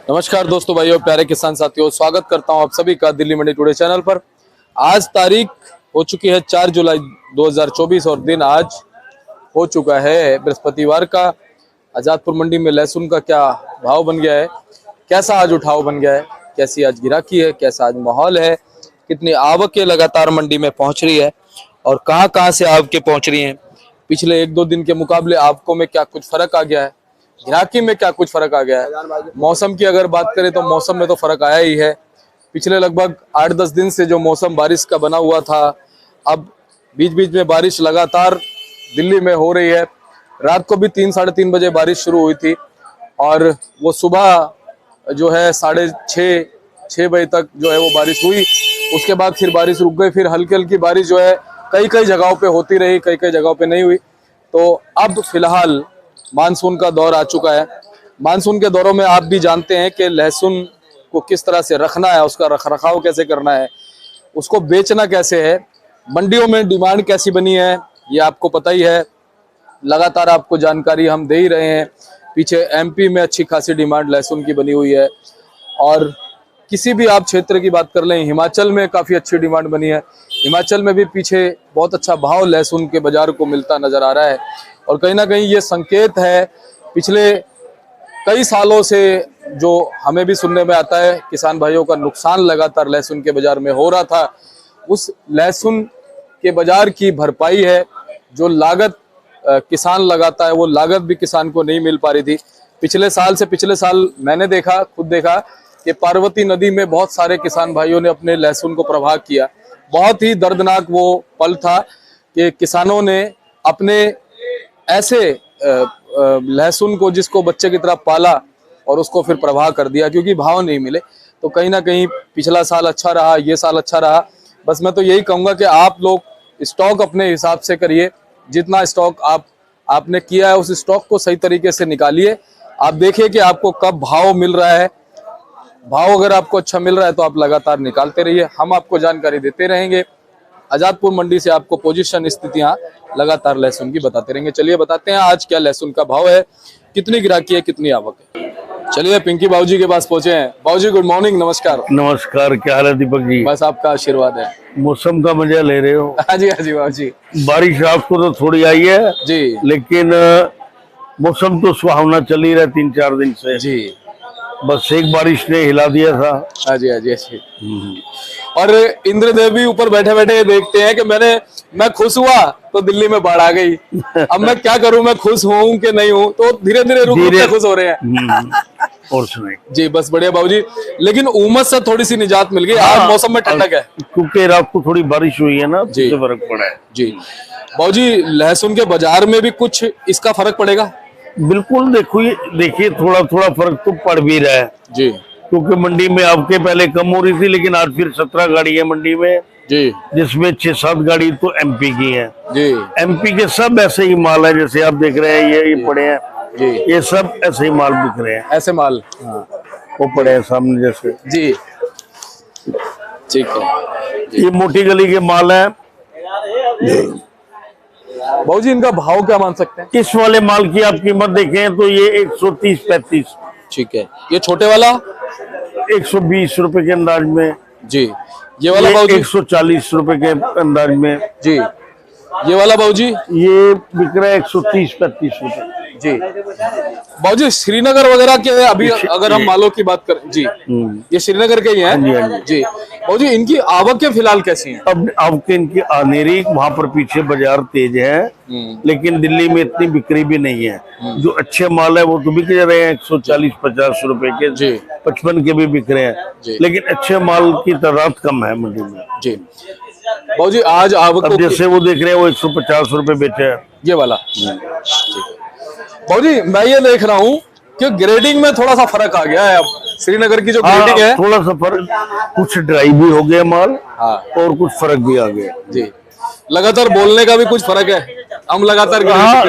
नमस्कार दोस्तों, भाइयों, प्यारे किसान साथियों, स्वागत करता हूं आप सभी का दिल्ली मंडी टुडे चैनल पर। आज तारीख हो चुकी है 4 जुलाई 2024 और दिन आज हो चुका है बृहस्पतिवार का। आजादपुर मंडी में लहसुन का क्या भाव बन गया है, कैसा आज उठाव बन गया है, कैसी आज गिराकी है, कैसा आज माहौल है, कितनी आवकें लगातार मंडी में पहुंच रही है और कहां से आवकें पहुंच रही हैं, पिछले 1-2 दिन के मुकाबले आवकों में क्या कुछ फर्क आ गया है, गिराकी में क्या कुछ फर्क आ गया है। मौसम की अगर बात करें तो मौसम में तो फर्क आया ही है। पिछले लगभग 8-10 दिन से जो मौसम बारिश का बना हुआ था, अब बीच बीच में बारिश लगातार दिल्ली में हो रही है। रात को भी 3-3:30 बजे बारिश शुरू हुई थी और वो सुबह जो है 6:30 बजे तक जो है वो बारिश हुई। उसके बाद फिर बारिश रुक गई, फिर हल्की हल्की बारिश जो है कई जगहों पे होती रही, कई जगहों पे नहीं हुई। तो अब फिलहाल मानसून का दौर आ चुका है। मानसून के दौरों में आप भी जानते हैं कि लहसुन को किस तरह से रखना है, उसका रखरखाव कैसे करना है, उसको बेचना कैसे है, मंडियों में डिमांड कैसी बनी है, ये आपको पता ही है। लगातार आपको जानकारी हम दे ही रहे हैं। पीछे एमपी में अच्छी खासी डिमांड लहसुन की बनी हुई है और किसी भी आप क्षेत्र की बात कर लें, हिमाचल में काफ़ी अच्छी डिमांड बनी है। हिमाचल में भी पीछे बहुत अच्छा भाव लहसुन के बाजार को मिलता नजर आ रहा है और कहीं ना कहीं ये संकेत है पिछले कई सालों से जो हमें भी सुनने में आता है, किसान भाइयों का नुकसान लगातार लहसुन के बाजार में हो रहा था। उस लहसुन के बाजार की भरपाई है, जो लागत किसान लगाता है वो लागत भी किसान को नहीं मिल पा रही थी। पिछले साल मैंने खुद देखा कि पार्वती नदी में बहुत सारे किसान भाइयों ने अपने लहसुन को प्रवाह किया। बहुत ही दर्दनाक वो पल था कि किसानों ने अपने ऐसे लहसुन को, जिसको बच्चे की तरह पाला और उसको फिर प्रवाह कर दिया क्योंकि भाव नहीं मिले। तो कहीं ना कहीं पिछला साल अच्छा रहा, ये साल अच्छा रहा। बस मैं तो यही कहूँगा कि आप लोग स्टॉक अपने हिसाब से करिए। जितना स्टॉक आपने किया है उस स्टॉक को सही तरीके से निकालिए। आप देखिए कि आपको कब भाव मिल रहा है। भाव अगर आपको अच्छा मिल रहा है तो आप लगातार निकालते रहिए, हम आपको जानकारी देते रहेंगे। आजादपुर मंडी से आपको पोजीशन स्थितियां लगातार लहसुन की बताते रहेंगे। चलिए बताते हैं आज क्या लहसुन का भाव है, कितनी गिराकी है, कितनी आवक है। चलिए पिंकी बाबूजी के पास पहुंचे हैं। बाबूजी गुड मॉर्निंग, नमस्कार। नमस्कार, क्या हाल है दीपक जी? बस आपका आशीर्वाद है। मौसम का मजा ले रहे हो? हाँ जी बाबूजी। बारिश आपको तो थोड़ी आई है जी, लेकिन मौसम तो सुहावना चल ही रहा है 3-4 दिन से जी। बस एक बारिश ने हिला दिया था। हाँ जी। और इंद्रदेव भी ऊपर बैठे बैठे देखते हैं कि मैं खुश हुआ तो दिल्ली में बाढ़ आ गई। अब मैं क्या करूं, मैं खुश हूं कि नहीं हूं, तो धीरे धीरे रुक के खुश हो रहे हैं। और सुनाइए जी। बस बढ़िया बाबूजी, लेकिन उमस से थोड़ी सी निजात मिल गई। आज मौसम में ठंडक है क्योंकि रात को थोड़ी बारिश हुई है ना, जी, तो फर्क पड़ा है जी। बाबूजी लहसुन के बाजार में भी कुछ इसका फर्क पड़ेगा? बिल्कुल, देखिए थोड़ा फर्क तो पड़ भी रहा है जी, क्योंकि मंडी में आपके पहले कम हो रही थी, लेकिन आज फिर 17 गाड़ी है मंडी में जी, जिसमें 6-7 गाड़ी तो एमपी की है जी। एमपी के सब ऐसे ही माल है, जैसे आप देख रहे हैं ये पड़े हैं जी, ये सब ऐसे ही माल बिक रहे हैं। ऐसे माल वो पड़े हैं सामने जैसे जी, ठीक है। ये मोटी गली के माल है। बाबूजी इनका भाव क्या मान सकते हैं? इस वाले माल की आप कीमत देखें तो ये 130-135। ठीक है। ये छोटे वाला 120 रुपए के अंदाज में जी। ये वाला बाबूजी 140 रुपए के अंदाज में जी। ये वाला बाबूजी ये बिक रहा है 130-35 रुपए जी। बाबूजी श्रीनगर वगैरह के अभी अगर हम मालों की बात करें जी, ये श्रीनगर के ही हैं जी। बाबूजी इनकी आवकें फिलहाल कैसी हैं? अब आवकें इनकी आने रही, वहाँ पर पीछे बाजार तेज है, लेकिन दिल्ली में इतनी बिक्री भी नहीं है। जो अच्छे माल है वो तो बिक रहे हैं 140-50 रुपए के जी, 55 के भी बिक रहे हैं, लेकिन अच्छे माल की तादाद कम है मंडी में जी। बाबूजी आज आवक जैसे वो देख रहे हैं वो 150 रुपए बेचे है ये वाला। बाबूजी मैं ये देख रहा हूँ कि ग्रेडिंग में थोड़ा सा फर्क आ गया है। अब श्रीनगर की जो ग्रेडिंग है थोड़ा सा फर्क, कुछ ड्राई भी हो गया माल और कुछ फर्क भी आ गया जी। लगातार बोलने का भी कुछ फर्क है, हम लगातार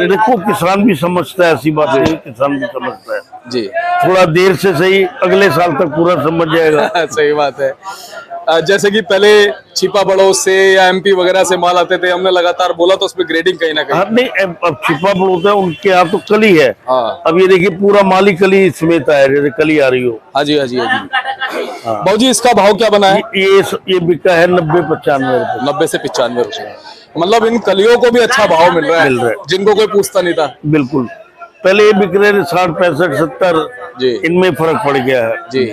देखो किसान भी समझता है, ऐसी बात है, किसान भी समझता है जी। थोड़ा देर से सही, अगले साल तक पूरा समझ जाएगा। सही बात है। जैसे कि पहले छिपा बड़ौद से या एमपी वगैरह से माल आते थे, हमने लगातार बोला तो उसमें ग्रेडिंग कहीं ना कहीं। हाँ नहीं, अब छिपा बड़ौदा है, उनके यहाँ तो कली है। हाँ अब ये देखिए पूरा माल ही कली समेत है, जैसे कली आ रही हो। हाँ जी, हाँ जी, हाँ जी। बाबूजी इसका भाव क्या बना है? ये बिका है 90-95 रुपए। 90 से 95 रुपए। मतलब इन कलियों को भी अच्छा भाव मिल रहा है, जिनको कोई पूछता नहीं था। बिल्कुल, पहले ये बिक रहे 60, 65, 70 जी, इनमें फर्क पड़ गया है जी।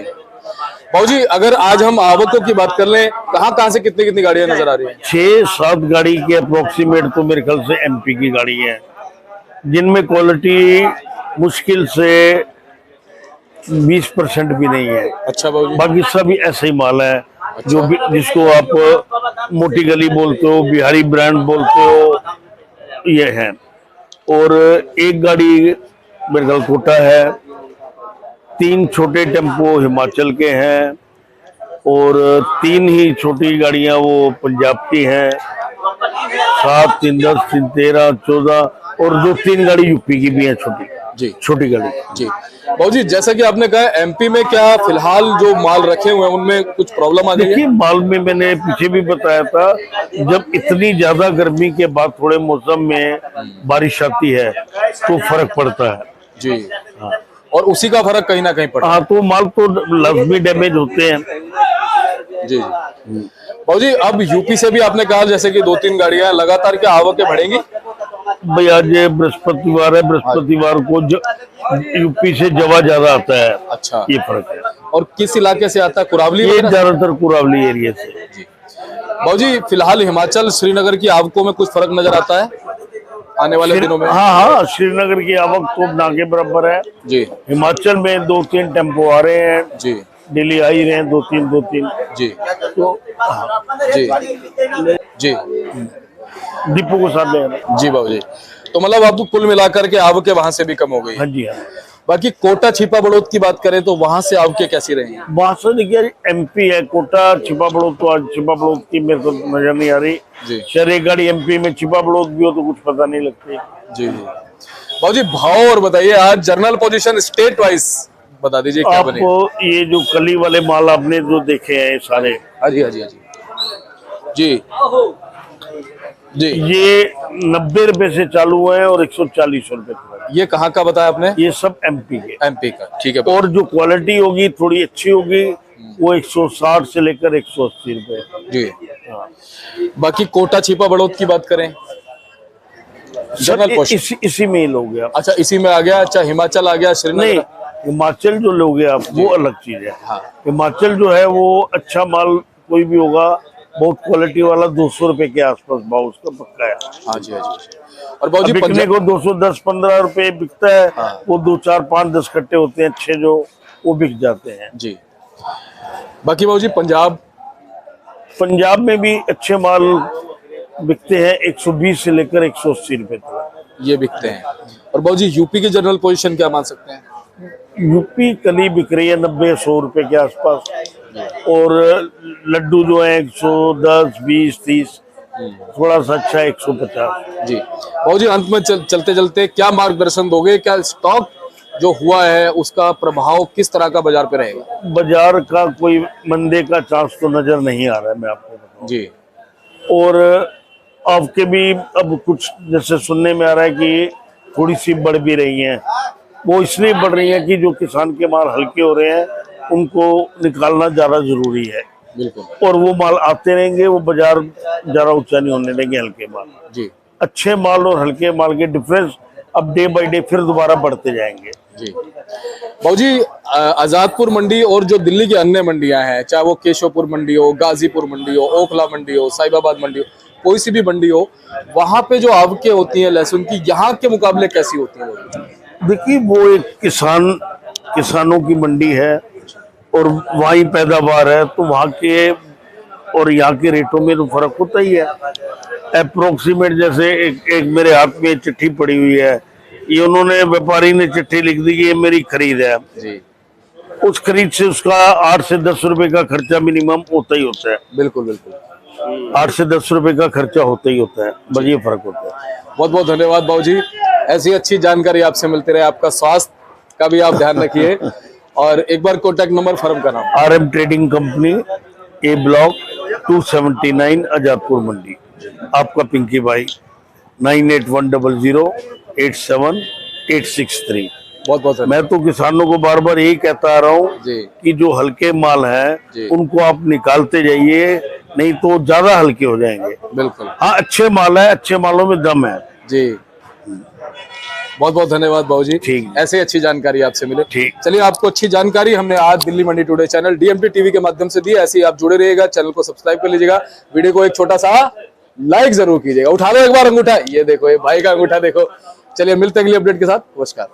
बाबूजी अगर आज हम आवकों की बात कर लें, कहाँ से कितनी कितनी गाड़ियां नजर आ रही हैं? 6-7 गाड़ी के अप्रोक्सीमेट तो मेरे ख्याल से एमपी की गाड़ी है, जिनमें क्वालिटी मुश्किल से 20% भी नहीं है। अच्छा बाबूजी। बाकी सभी ऐसे ही माल है। जो भी जिसको आप मोटी गली बोलते हो, बिहारी ब्रांड बोलते हो, ये है। और एक गाड़ी मेरे ख्याल कोटा है, 3 छोटे टेम्पो हिमाचल के हैं और 3 ही छोटी गाड़ियां वो पंजाब की हैं। 7, 3, 10, 3, 13, 14 और 2-3 गाड़ी यूपी की भी है, जी, छोटी गाड़ी। जी बाबूजी, जैसा कि आपने कहा एमपी में क्या फिलहाल जो माल रखे हुए हैं उनमें कुछ प्रॉब्लम आ गई है? देखिए माल में मैंने पीछे भी बताया था, जब इतनी ज्यादा गर्मी के बाद थोड़े मौसम में बारिश आती है तो फर्क पड़ता है। जी हाँ, और उसी का फर्क कहीं ना कहीं पड़ता है। हाँ, तो माल तो लाजमी डैमेज होते हैं। जी बाबूजी, अब यूपी से भी आपने कहा जैसे कि 2-3 गाड़ियां, लगातार क्या आवकें बढ़ेंगी? भाई आज बृहस्पतिवार है, बृहस्पतिवार को यूपी से जवा ज्यादा आता है। अच्छा, ये फर्क है। और किस इलाके से आता है? कुरावली? ये ज्यादातर कुरावली एरिया से। जी बाबूजी, फिलहाल हिमाचल श्रीनगर की आवकों में कुछ फर्क नजर आता है आने वाले दिनों में? हाँ, श्रीनगर की आवक तो ना के बराबर है जी। हिमाचल में 2-3 टेम्पो आ रहे हैं जी, डेली आ ही रहे हैं, 2-3 जी, तो जी, जी, डिपो को साथ ले आना। जी बाबूजी। तो मतलब अब कुल मिलाकर के आवकें वहां से भी कम हो गई। हाँ जी, हाँ। बाकी कोटा छिपा बड़ौद की बात करें तो वहां से आवकें कैसी रही हैं? वहां से देखिए एमपी है, कोटा छिपा बड़ौद तो आज छिपा बड़ौद की मेरे को नजर नहीं आ रही। जी, शहर एक गाड़ी एमपी में छिपा बड़ौद भी हो तो कुछ पता नहीं लगती। जी, जी। बाबूजी भाव और बताइए, आज जर्नल पोजीशन स्टेट वाइज बता दीजिए क्या बने? आपको ये जो कली वाले माल आपने जो देखे हैं सारे, हाँ जी, हाँ जी, हाँ जी, जी, जी। ये 90 रुपए से चालू है और 140 रुपए तक। ये कहाँ का बताया आपने? ये सब एमपी के। एमपी का, ठीक है। और जो क्वालिटी होगी थोड़ी अच्छी होगी वो 160 से लेकर 180 रुपए। जी। हाँ। बाकी कोटा छिपा बड़ौद की बात करें, जनरल पोजीशन इसी में ही लोगे आप। अच्छा इसी में आ गया। अच्छा हिमाचल आ गया, श्रीनगर? नहीं, हिमाचल जो लोगे आप वो अलग चीज है। हाँ। हिमाचल जो है वो अच्छा माल कोई भी होगा, बहुत क्वालिटी वाला 200 रुपए के आसपास भाव उसका पक्का है। हाँ जी, हाँ जी। और बाबूजी बिकने को 210-15 रुपए बिकता है। हाँ। वो 2, 4, 5, 10 कट्टे होते हैं अच्छे, जो वो बिक जाते हैं। जी। बाकी बाबूजी पंजाब में भी अच्छे माल बिकते हैं, 120 से लेकर 180 रुपए तक ये बिकते हैं। और बाबूजी यूपी की जनरल पोजीशन क्या मान सकते हैं? यूपी कली बिक रही है 90-100 रुपए के आसपास। और लड्डू जो है 110, 20, 30, थोड़ा सा अच्छा 150। जी बाबूजी, अंत में चलते चलते क्या मार्गदर्शन दोगे? क्या स्टॉक जो हुआ है उसका प्रभाव किस तरह का बाजार पे रहेगा? बाजार का कोई मंदे का चांस तो नजर नहीं आ रहा है, मैं आपको बताऊं। जी। और आपके भी अब कुछ जैसे सुनने में आ रहा है कि थोड़ी सी बढ़ भी रही हैं। वो इसलिए बढ़ रही है कि जो किसान के माल हल्के हो रहे हैं उनको निकालना ज्यादा जरूरी है। बिल्कुल। और वो माल आते रहेंगे, वो बाजार ज्यादा ऊंचा नहीं होने देंगे हल्के माल। जी। अच्छे माल और हल्के माल के डिफरेंस अब डे बाय डे फिर दोबारा बढ़ते जाएंगे। जी बाबूजी, आजादपुर मंडी और जो दिल्ली की अन्य मंडियां हैं, चाहे वो केशवपुर मंडी हो, गाजीपुर मंडी हो, ओखला मंडी हो, साहिबाबाद मंडी हो, कोई सी भी मंडी हो, वहां पे जो आवकें होती हैं लहसुन की, यहाँ के मुकाबले कैसी होती है? देखिए वो एक किसानों की मंडी है और वहीं पैदावार है, तो वहाँ के और यहाँ के रेटों में तो फर्क होता ही है। अप्रोक्सीमेट जैसे एक मेरे हाथ में चिट्ठी पड़ी हुई है, ये उन्होंने व्यापारी ने चिट्ठी लिख दी कि ये मेरी खरीद है। जी। उस खरीद से उसका 8 से 10 रुपए का खर्चा मिनिमम होता ही होता है। बिल्कुल बिल्कुल, 8 से 10 रुपए का खर्चा होता ही होता है, बस ये फर्क होता है। बहुत बहुत धन्यवाद बाबूजी, ऐसी अच्छी जानकारी आपसे मिलती रहे। आपका स्वास्थ्य का भी आप ध्यान रखिए। और एक बार कॉन्टैक्ट नंबर फर्म का नाम? RM ट्रेडिंग कंपनी, ए ब्लॉक 279 आजादपुर मंडी। आपका पिंकी भाई 9810087863। बहुत बहुत धन्यवाद। मैं तो किसानों को बार बार यही कहता आ रहा हूँ जी कि जो हल्के माल हैं जी। उनको आप निकालते जाइए, नहीं तो ज्यादा हल्के हो जाएंगे। बिल्कुल हाँ, अच्छे माल है, अच्छे मालों में दम है। जी। बहुत बहुत धन्यवाद बाबूजी, ठीक। ऐसे अच्छी जानकारी आपसे मिले। ठीक। चलिए, आपको अच्छी जानकारी हमने आज दिल्ली मंडी टुडे चैनल डीएमटी टीवी के माध्यम से दी। ऐसे ही आप जुड़े रहिएगा, चैनल को सब्सक्राइब कर लीजिएगा, वीडियो को एक छोटा सा लाइक जरूर कीजिएगा। उठा दो एक बार अंगूठा, ये देखो ये भाई का अंगूठा देखो। चलिए, मिलते हैं अगली अपडेट के साथ। नमस्कार।